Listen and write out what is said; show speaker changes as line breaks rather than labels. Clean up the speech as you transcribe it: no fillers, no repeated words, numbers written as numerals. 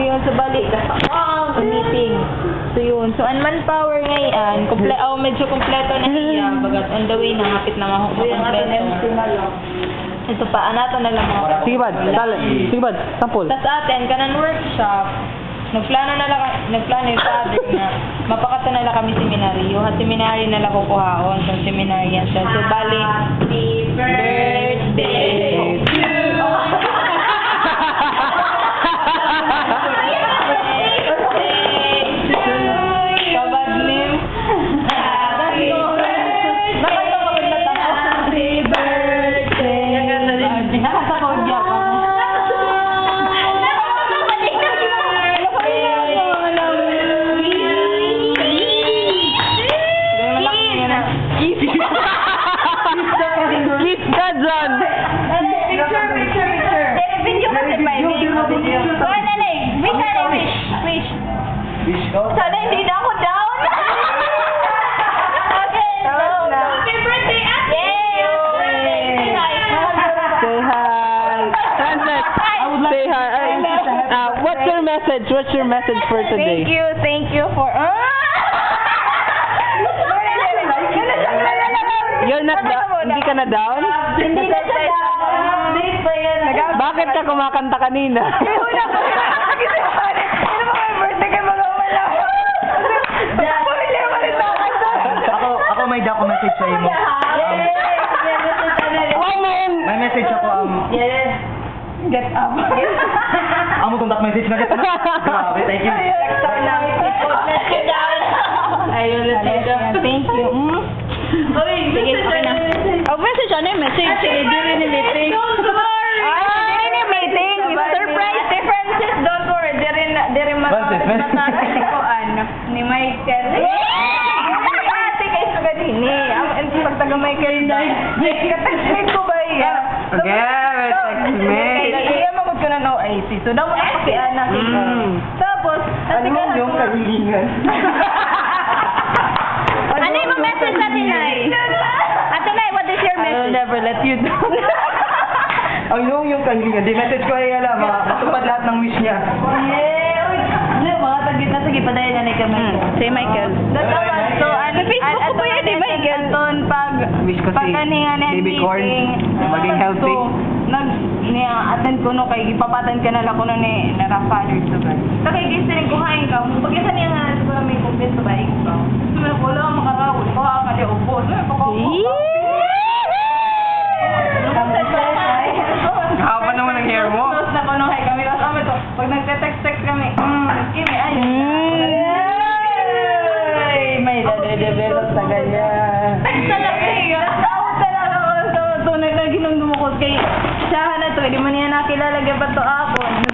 yun, so balik. Meeting. So yun. So, ang manpower ngayon, medyo kompleto na niya. Bagat on the way na, hapit na makumpleto. Ito pa, anato na lang mga.
Sige bad, sige bad, sampol.
Tapos atin, kanang workshop, nagplano yung father na mapakato na lang kami seminaryo. Seminary na lang kukuhaon. So, seminary yan siya. So, bali, happy birthday to you. Sana hindi na ako down. Okay, happy birthday, Ate! Yay!
Say hi. Translate. Say hi. What's your message? What's your message for today?
Thank you for...
You're not hindi ka na down?
Hindi na siya down.
Bakit ka kumakanta kanina?
Ako may dako message sa imo. May message ako
Get up.
Amo tong dak message na get. Grabe, thank you.
Ayun, thank you. Sige, okay na. Message ano yung message? During the meeting. During the meeting. Surprise differences. Don't worry. During matatas ko ni Michael. Ate kayo sa ganini. Pag taga Michael na. Katagsin ko ba iya?
Okay, text me.
Iya magod ko na OIC. So, daw mo na pakian na kita. Tapos,
Ano yung kahilingan?
ano yung message sa Tinay? Ate Nay, what is your message? I will never let you down.
Ang yung kahilingan. Di message ko ay alam, matupad lahat ng wish niya.
Mga tagit na sige, padayan na ni Michael. Si Michael. So, Facebook ko pa yan ni Michael.
Wish ko si Baby Corn maging healthy.
Attend ko no kay ipapatan ka na lang ko no ni Father to God. So kay gising ko hain ka, pagkasa niya nga sa may kumpleto ba ikaw. Sumo ko lang makarawon ko ka di upo.
Haba naman ang hair mo.
Tapos na kuno hay kami tapos to. Pag nagte-text kami, kimi ay. May develop sa ganyan. Talaga. Talaga ako sa tunay na ginugmukod kay siya na to, hindi mo niya nakilala ba to ako.